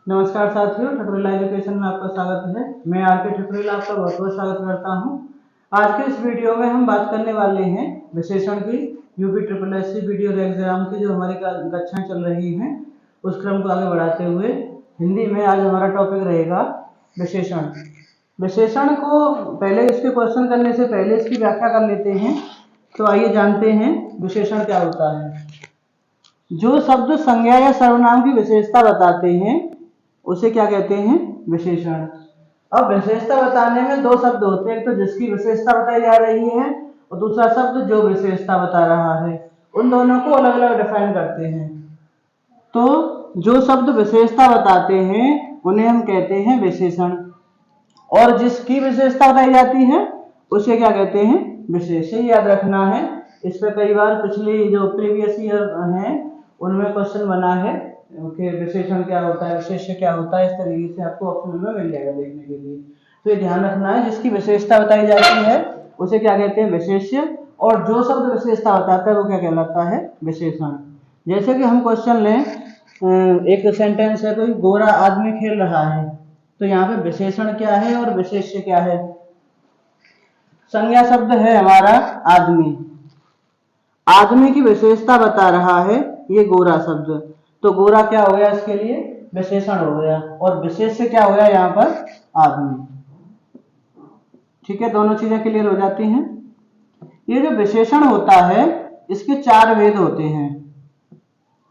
नमस्कार साथियों, ठकुरीला एजुकेशन में आपका स्वागत है। मैं आर के ठकुरीला आपका बहुत बहुत स्वागत करता हूं। आज के इस वीडियो में हम बात करने वाले हैं विशेषण की। UP triple SC video exam की जो हमारी कक्षाएं चल रही हैं उस क्रम को आगे बढ़ाते हुए हिंदी में आज हमारा टॉपिक रहेगा विशेषण। विशेषण को पहले इसके क्वेश्चन करने से पहले इसकी व्याख्या कर लेते हैं। तो आइए जानते हैं विशेषण क्या होता है। जो शब्द संज्ञा या सर्वनाम की विशेषता बताते हैं उसे क्या कहते हैं? विशेषण। अब विशेषता बताने में दो शब्द होते हैं, एक तो जिसकी विशेषता बताई जा रही है और दूसरा शब्द जो विशेषता बता रहा है। उन दोनों को अलग अलग डिफाइन करते हैं। तो जो शब्द विशेषता बताते हैं उन्हें हम कहते हैं विशेषण, और जिसकी विशेषता बताई जाती है उसे क्या कहते हैं? विशेष। याद रखना है। इस पर कई बार पिछली जो प्रीवियस ईयर है उनमें क्वेश्चन बना है कि विशेषण क्या होता है, विशेष्य क्या होता है। इस तरीके से आपको ऑप्शन में मिल जाएगा देखने के लिए। तो ये ध्यान रखना है, जिसकी विशेषता बताई जाती है उसे क्या कहते हैं? विशेष्य। और जो शब्द विशेषता बताता है वो क्या कहलाता है? विशेषण। जैसे कि हम क्वेश्चन लें, एक सेंटेंस है, कोई गोरा आदमी खेल रहा है, तो यहाँ पे विशेषण क्या है और विशेष्य क्या है? संज्ञा शब्द है हमारा आदमी। आदमी की विशेषता बता रहा है ये गोरा शब्द, तो गोरा क्या हो गया? इसके लिए विशेषण हो गया। और विशेष्य क्या हो गया यहाँ पर? आदमी। ठीक है, दोनों चीजें क्लियर हो जाती हैं। ये जो विशेषण होता है इसके चार भेद होते हैं।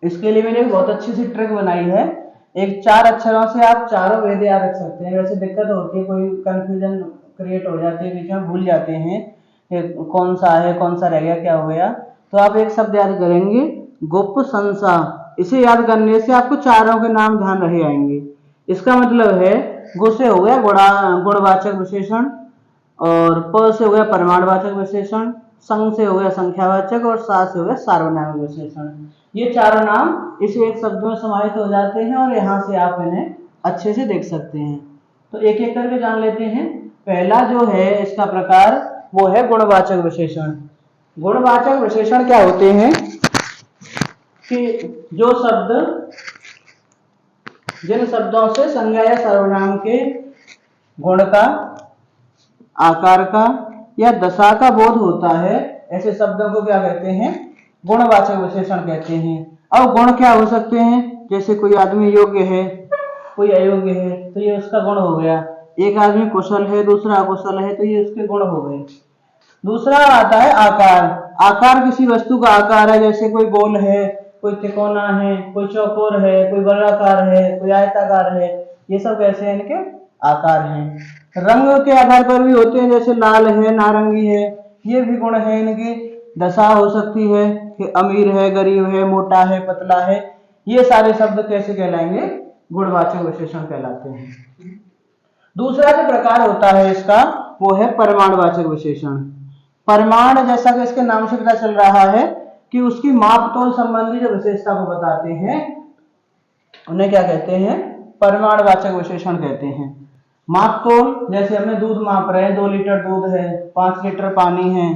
इसके लिए मैंने एक बहुत अच्छी सी ट्रिक बनाई है। एक 4 अक्षरों से आप चारों भेद याद रख सकते हैं। वैसे दिक्कत होती है, कोई कंफ्यूजन क्रिएट हो जाती है, बीच में भूल जाते हैं कौन सा है कौन सा रह गया क्या हो गया। तो आप एक शब्द याद करेंगे, गुप संसा। इसे याद करने से आपको चारों के नाम ध्यान रहे आएंगे। इसका मतलब है गु से हो गया गुणवाचक विशेषण, और प से हो गया परिमाणवाचक विशेषण, संग से हो गया संख्यावाचक, और सा से हो गया सार्वनामिक विशेषण। ये चारों नाम इस एक शब्द में समाहित हो जाते हैं और यहाँ से आप इन्हें अच्छे से देख सकते हैं। तो एक एक करके जान लेते हैं। पहला जो है इसका प्रकार वो है गुणवाचक विशेषण। गुणवाचक विशेषण क्या होते हैं कि जो शब्द जिन शब्दों से संज्ञा या सर्वनाम के गुण का, आकार का या दशा का बोध होता है, ऐसे शब्दों को क्या कहते हैं? गुणवाचक विशेषण कहते हैं। अब गुण क्या हो सकते हैं? जैसे कोई आदमी योग्य है, कोई अयोग्य है, तो ये उसका गुण हो गया। एक आदमी कुशल है, दूसरा अकुशल है, तो ये उसके गुण हो गए। दूसरा आता है आकार। आकार किसी वस्तु का आकार है, जैसे कोई गोल है, कोई त्रिकोना है, कोई चौकोर है, कोई वर्गाकार है, कोई आयताकार है। ये सब कैसे हैं? इनके आकार हैं। रंग के आधार पर भी होते हैं, जैसे लाल है, नारंगी है, ये भी गुण है इनकी। दशा हो सकती है कि अमीर है, गरीब है, मोटा है, पतला है। ये सारे शब्द कैसे कहलाएंगे? गुणवाचक विशेषण कहलाते हैं। दूसरा जो प्रकार होता है इसका वो है परिमाणवाचक विशेषण। परिमाण, जैसा कि इसके नाम से पता चल रहा है कि उसकी माप तोल संबंधी जो विशेषता को बताते हैं उन्हें क्या कहते हैं? परिमाणवाचक विशेषण कहते हैं। माप तोल, जैसे हमने दूध माप रहे हैं, 2 लीटर दूध है, 5 लीटर पानी है,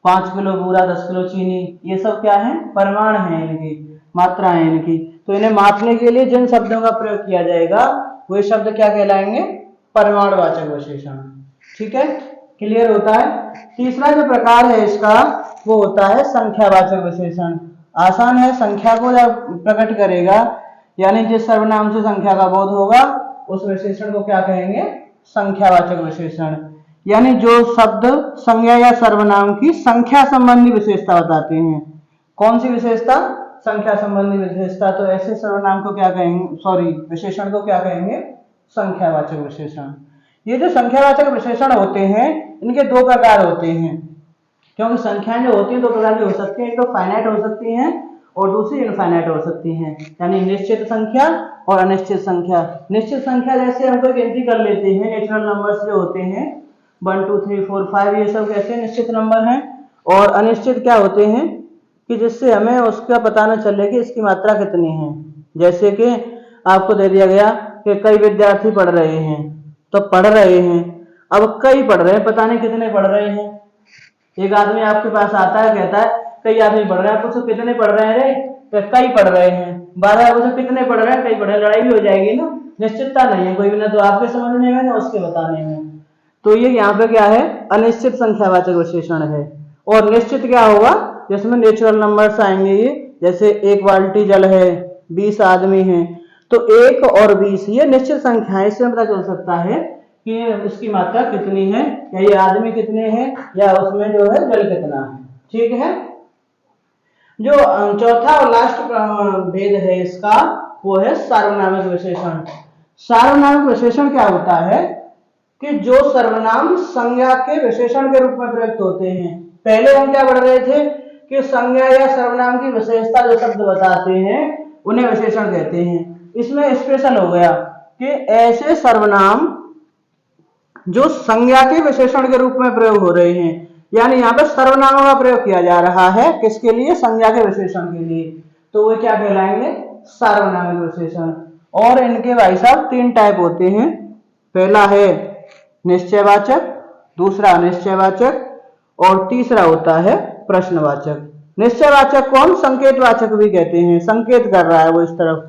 5 किलो बूरा, 10 किलो चीनी, ये सब क्या है? परिमाण है, इनकी मात्रा है इनकी। तो इन्हें मापने के लिए जिन शब्दों का प्रयोग किया जाएगा वे शब्द क्या कहलाएंगे? परिमाणवाचक विशेषण। ठीक है, क्लियर होता है। तीसरा जो प्रकार है इसका वो होता है संख्यावाचक विशेषण। आसान है, संख्या को जब प्रकट करेगा यानी जिस सर्वनाम से संख्या का बोध होगा उस विशेषण को क्या कहेंगे? संख्यावाचक विशेषण। यानी जो शब्द संज्ञा या सर्वनाम की संख्या संबंधी विशेषता बताते हैं। कौन सी विशेषता? संख्या संबंधी विशेषता। तो ऐसे सर्वनाम को क्या कहेंगे? सॉरी, विशेषण को क्या कहेंगे? संख्यावाचक विशेषण। ये जो संख्यावाचक विशेषण होते हैं इनके दो प्रकार होते हैं, क्योंकि संख्याएं जो होती हैं दो प्रकार की हो सकती हैं। एक तो फाइनाइट हो सकती हैं और दूसरी इनफाइनाइट हो सकती हैं, यानी निश्चित संख्या और अनिश्चित संख्या। निश्चित संख्या जैसे हम कोई गिनती कर लेते हैं, नेचुरल नंबर्स जो होते हैं 1 2 3 4 5, ये सब कैसे निश्चित नंबर हैं। और अनिश्चित क्या होते हैं कि जिससे हमें उसका पता न चले कि इसकी मात्रा कितनी है। जैसे कि आपको दे दिया गया कि कई विद्यार्थी पढ़ रहे हैं, तो पढ़ रहे हैं, अब कई पढ़ रहे हैं, पता नहीं कितने पढ़ रहे हैं। एक आदमी आपके पास आता है, कहता है कई आदमी पढ़ रहे हैं, आप पूछो कितने पढ़ रहे हैं रे? तो कई पढ़ रहे हैं। 12 पूछो कितने पढ़ रहे हैं? कई पढ़ रहे हैं। लड़ाई भी हो जाएगी ना। निश्चितता नहीं है कोई भी, ना तो आपके समझने में ना उसके बताने में। तो ये यहाँ पे क्या है, अनिश्चित संख्यावाचक विशेषण है। और निश्चित क्या होगा, जिसमें नेचुरल नंबर्स आएंगे, ये जैसे 1 बाल्टी जल है, 20 आदमी हैं, तो 1 और 20 ये निश्चित संख्या है। इससे पता चल सकता है कि उसकी मात्रा कितनी है, या ये आदमी कितने हैं, या उसमें जो है जल कितना है। ठीक है। जो चौथा और लास्ट भेद है इसका, वो है सार्वनामिक विशेषण। सार्वनामिक विशेषण क्या होता है कि जो सर्वनाम संज्ञा के विशेषण के रूप में प्रयुक्त होते हैं। पहले हम क्या पढ़ रहे थे कि संज्ञा या सर्वनाम की विशेषता जो शब्द बताते हैं उन्हें विशेषण कहते हैं। इसमें स्पेशल हो गया कि ऐसे सर्वनाम जो संज्ञा के विशेषण के रूप में प्रयोग हो रहे हैं, यानी यहाँ पर सर्वनामों का प्रयोग किया जा रहा है किसके लिए, संज्ञा के विशेषण के लिए, तो वे क्या कहलाएंगे, सार्वनामिक विशेषण। और इनके भाई साहब 3 टाइप होते हैं। पहला है निश्चयवाचक, दूसरा अनिश्चयवाचक, और तीसरा होता है प्रश्नवाचक। निश्चयवाचक कौन, संकेतवाचक भी कहते हैं, संकेत कर रहा है वो इस तरफ।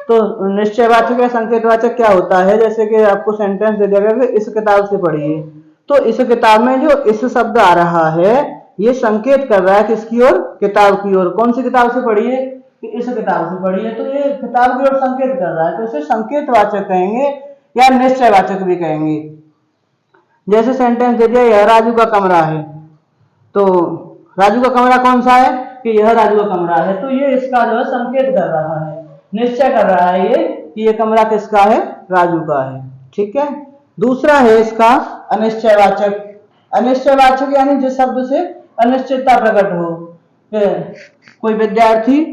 तो निश्चयवाचक या संकेतवाचक क्या होता है, जैसे कि आपको सेंटेंस दे दिया गया कि इस किताब से पढ़िए, तो इस किताब में जो इस शब्द आ रहा है ये संकेत कर रहा है किसकी ओर, किताब की ओर। कौन सी किताब से पढ़िए, कि इस किताब से पढ़िए, तो ये किताब की ओर संकेत कर रहा है, तो इसे संकेतवाचक कहेंगे या निश्चयवाचक भी कहेंगे। जैसे सेंटेंस दे दिया, यह राजू का कमरा है, तो राजू का कमरा कौन सा है, कि यह राजू का कमरा है, तो ये इसका जो है संकेत कर रहा है, निश्चय कर रहा है ये कि ये कमरा किसका है, राजू का है। ठीक है। दूसरा है इसका अनिश्चयवाचक। अनिश्चयवाचक यानी जिस शब्द से अनिश्चितता प्रकट हो। कोई विद्यार्थी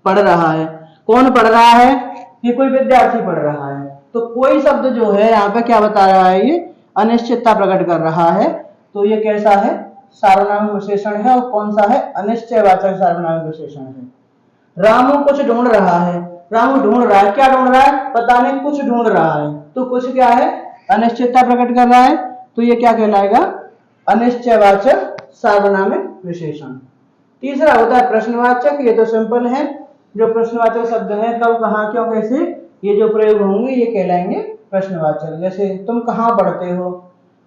पढ़ रहा है, कौन पढ़ रहा है, कि कोई विद्यार्थी पढ़ रहा है, तो कोई शब्द जो है यहाँ पे क्या बता रहा है, ये अनिश्चितता प्रकट कर रहा है, तो ये कैसा है, सार्वनामिक विशेषण है। और कौन सा है, अनिश्चयवाचक सार्वनामिक विशेषण है। रामू कुछ ढूंढ रहा है, रामू ढूंढ रहा है, क्या ढूंढ रहा है, पता नहीं, कुछ ढूंढ रहा है, तो कुछ क्या है, अनिश्चितता प्रकट कर रहा है, तो ये क्या कहलाएगा, अनिश्चयवाचक सार्वनामिक विशेषण। तीसरा होता है प्रश्नवाचक। ये तो सिंपल है, जो प्रश्नवाचक शब्द है, कब, कहाँ, क्यों, कैसे, ये जो प्रयोग होंगे ये कहलाएंगे प्रश्नवाचक। जैसे तुम कहाँ पढ़ते हो,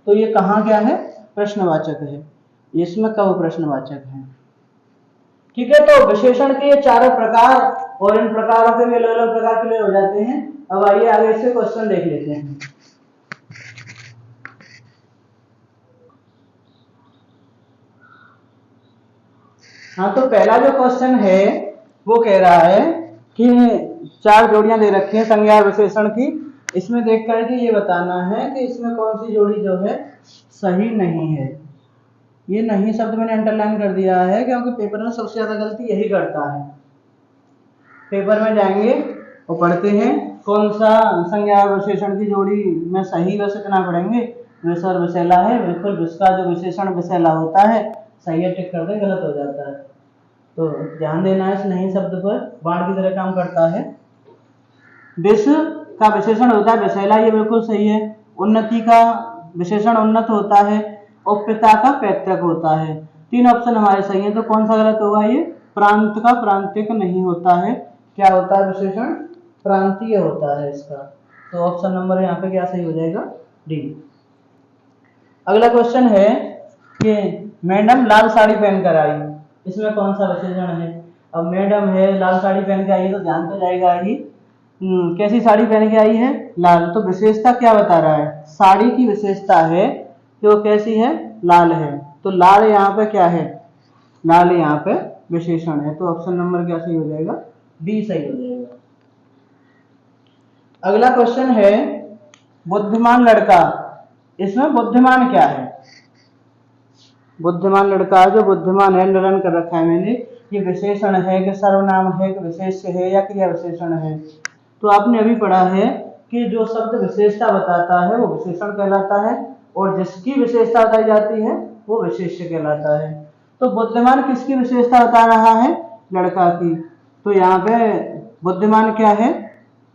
तो ये कहाँ क्या है, प्रश्नवाचक है, इसमें कब प्रश्नवाचक है। ठीक है। तो विशेषण के ये 4 प्रकार, और इन प्रकारों के भी अलग अलग प्रकार क्लियर हो जाते हैं। अब आइए आगे इससे क्वेश्चन देख लेते हैं। हाँ, तो पहला जो क्वेश्चन है वो कह रहा है कि 4 जोड़ियां दे रखी हैं संज्ञा और विशेषण की। इसमें देख करके ये बताना है कि इसमें कौन सी जोड़ी जो है सही नहीं है। ये नहीं शब्द मैंने अंडरलाइन कर दिया है क्योंकि पेपर में सबसे ज्यादा गलती यही करता है। पेपर में जाएंगे और पढ़ते हैं कौन सा संज्ञा और विशेषण की जोड़ी में सही, वैसे इतना पढ़ेंगे विष और विषैला है, बिल्कुल विष का जो विशेषण विषैला होता है सही है, टिक कर दे, गलत हो जाता है। तो ध्यान देना है इस नहीं शब्द पर, बाढ़ की तरह काम करता है। विष का विशेषण होता है विषैला, ये बिल्कुल सही है। उन्नति का विशेषण उन्नत होता है, और पिता का पैतृक होता है। 3 ऑप्शन हमारे सही है, तो कौन सा गलत होगा, ये प्रांत का प्रांतिक नहीं होता है। क्या होता है विशेषण, प्रांतीय होता है इसका। तो ऑप्शन नंबर यहाँ पे क्या सही हो जाएगा, डी। अगला क्वेश्चन है कि मैडम लाल साड़ी पहनकर आई, इसमें कौन सा विशेषण है। अब मैडम है, लाल साड़ी पहन के आई है, तो ध्यान तो जाएगा ही, कैसी साड़ी पहन के आई है, लाल। तो विशेषता क्या बता रहा है, साड़ी की विशेषता है कि वो कैसी है, लाल है। तो लाल यहाँ पे क्या है, लाल यहाँ पे विशेषण है। तो ऑप्शन नंबर क्या सही हो जाएगा, बी सही हो जाएगा। अगला क्वेश्चन है बुद्धिमान लड़का, इसमें बुद्धिमान क्या है, बुद्धिमान लड़का जो बुद्धिमान है, निरन कर रखा है मैंने, ये विशेषण है कि सर्वनाम है कि विशेष्य है या क्रिया विशेषण है। तो आपने अभी पढ़ा है कि जो शब्द विशेषता बताता है वो विशेषण कहलाता है, और जिसकी विशेषता बताई जाती है वो विशेष्य कहलाता है। तो बुद्धिमान किसकी विशेषता बता रहा है, लड़का की। तो यहाँ पे बुद्धिमान क्या है,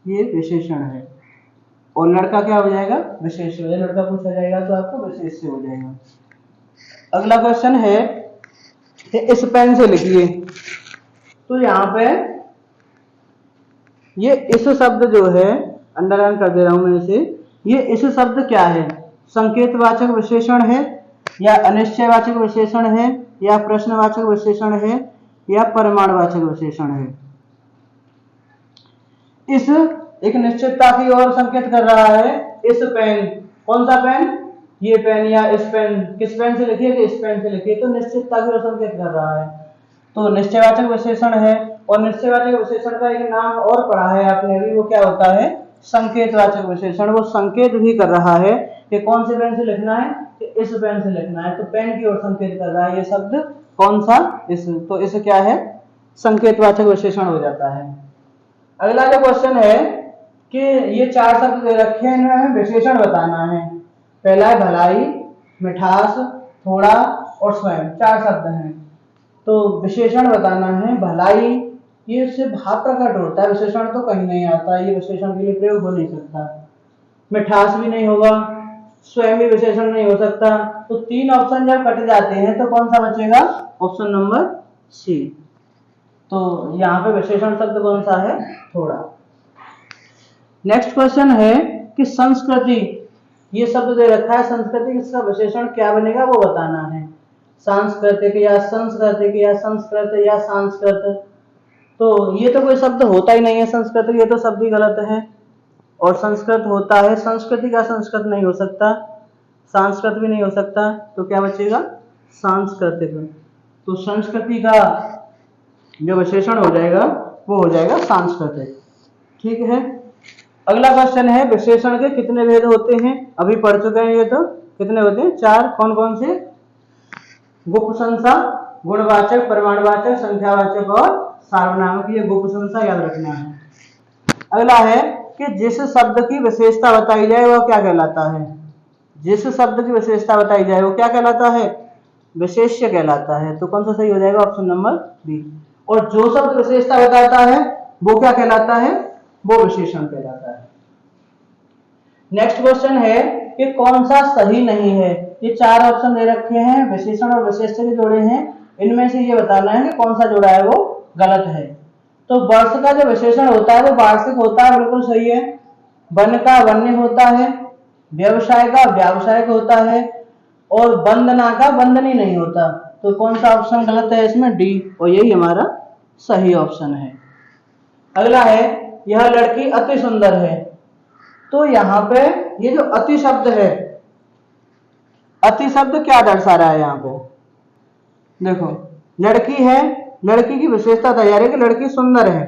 ये विशेषण है, और लड़का क्या हो जाएगा, विशेष्य हो जाएगा। लड़का पूछा जाएगा तो आपको विशेष्य हो जाएगा। अगला क्वेश्चन है कि इस पेन से लिखिए। तो यहाँ पे ये इस शब्द जो है अंडरलाइन कर दे रहा हूं मैं इसे। ये इस शब्द क्या है, संकेतवाचक विशेषण है या अनिश्चयवाचक विशेषण है या प्रश्नवाचक विशेषण है या परिमाणवाचक विशेषण है। इस एक निश्चितता की ओर संकेत कर रहा है। इस पेन, कौन सा पेन, ये पेन या इस पेन, किस पेन से लिखिए कि इस पेन से लिखिए, तो निश्चितता की ओर संकेत कर रहा है। तो निश्चयवाचक विशेषण है और निश्चयवाचक विशेषण का एक नाम और पढ़ा है आपने अभी, वो क्या होता है, संकेतवाचक विशेषण। वो संकेत भी कर रहा है कि कौन से पेन से लिखना है, कि इस पेन से लिखना है, तो पेन की ओर संकेत कर रहा है ये शब्द, कौन सा, इस, तो इस क्या है, संकेतवाचक विशेषण हो जाता है। अगला जो क्वेश्चन है कि ये 4 शब्द दे रखे हैं, इनमें हमें विशेषण बताना है। पहला है भलाई, मिठास, थोड़ा और स्वयं, 4 शब्द हैं। तो विशेषण बताना है। भलाई, ये इससे भाव प्रकट होता है, विशेषण तो कहीं नहीं आता, ये विशेषण के लिए प्रयोग हो नहीं सकता। मिठास भी नहीं होगा, स्वयं भी विशेषण नहीं हो सकता। तो 3 ऑप्शन जब कट जाते हैं तो कौन सा बचेगा, ऑप्शन नंबर सी। तो यहाँ पे विशेषण शब्द कौन सा है, थोड़ा। नेक्स्ट क्वेश्चन है कि संस्कृति, ये शब्द दे रखा है संस्कृति, इसका विशेषण क्या बनेगा वो बताना है। सांस्कृतिक या संस्कृतिक या संस्कृत या सांस्कृत, तो ये तो कोई शब्द होता ही नहीं है संस्कृत, ये तो शब्द ही गलत है। और संस्कृत होता है, संस्कृति का संस्कृत नहीं हो सकता, संस्कृत भी नहीं हो सकता, तो क्या बचेगा, सांस्कृतिक। तो संस्कृति का जो विशेषण हो जाएगा वो हो जाएगा सांस्कृतिक। ठीक है। अगला क्वेश्चन है विशेषण के कितने भेद होते हैं, अभी पढ़ चुके हैं ये, तो कितने होते हैं, 4। कौन कौन से, गुप्रशंसा, गुणवाचक, परिमाणवाचक, संख्यावाचक और सार्वनामिक, ये गुप्रशंसा याद रखना है। अगला है कि जिस शब्द की विशेषता बताई जाए वह क्या कहलाता है, जिस शब्द की विशेषता बताई जाए वो क्या कहलाता है, विशेष्य कहलाता है। तो कौन सा सही हो जाएगा, ऑप्शन नंबर बी। और जो शब्द विशेषता बताता है वो क्या कहलाता है, वो विशेषण कहलाता है। नेक्स्ट क्वेश्चन है कि कौन सा सही नहीं है। ये 4 ऑप्शन दे रखे हैं, विशेषण और विशेष्य के जोड़े हैं, इनमें से ये बताना है कि कौन सा जोड़ा है वो गलत है। तो वर्ष का जो विशेषण होता है वो वार्षिक होता है, बिल्कुल सही है। वन का वन्य होता है, व्यवसाय का व्यावसायिक होता है, और वंदना का वंदनी नहीं होता। तो कौन सा ऑप्शन गलत है इसमें, डी, और यही हमारा सही ऑप्शन है। अगला है यह लड़की अति सुंदर है। तो यहाँ पे ये जो अति शब्द है, अति शब्द क्या दर्शा रहा है, यहाँ पे देखो लड़की है, लड़की की विशेषता तैयार है कि लड़की सुंदर है,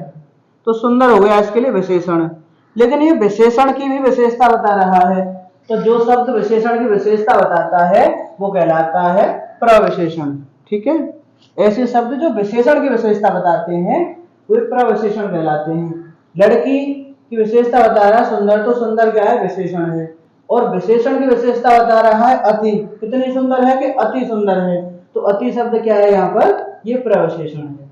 तो सुंदर हो गया इसके लिए विशेषण। लेकिन ये विशेषण की भी विशेषता बता रहा है, तो जो शब्द विशेषण की विशेषता बताता है वो कहलाता है प्रविशेषण। ठीक है, ऐसे शब्द जो विशेषण की विशेषता बताते हैं वे प्रविशेषण कहलाते हैं। लड़की की विशेषता बता रहा है सुंदर, तो सुंदर क्या है, विशेषण है। और विशेषण की विशेषता बता रहा है अति, कितनी सुंदर है कि अति सुंदर है, तो अति शब्द क्या है यहाँ पर, ये प्रविशेषण है।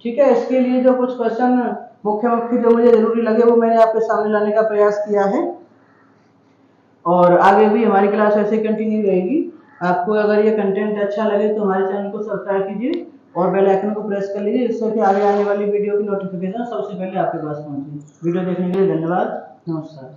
ठीक है, इसके लिए जो कुछ क्वेश्चन मुख्य मुख्य जो मुझे जरूरी लगे वो मैंने आपके सामने लाने का प्रयास किया है, और आगे भी हमारी क्लास ऐसे कंटिन्यू रहेगी। आपको अगर ये कंटेंट अच्छा लगे तो हमारे चैनल को सब्सक्राइब कीजिए और बेल आइकन को प्रेस कर लीजिए, जिससे कि आगे आने वाली वीडियो की नोटिफिकेशन सबसे पहले आपके पास पहुंचे। वीडियो देखने के लिए धन्यवाद, नमस्कार।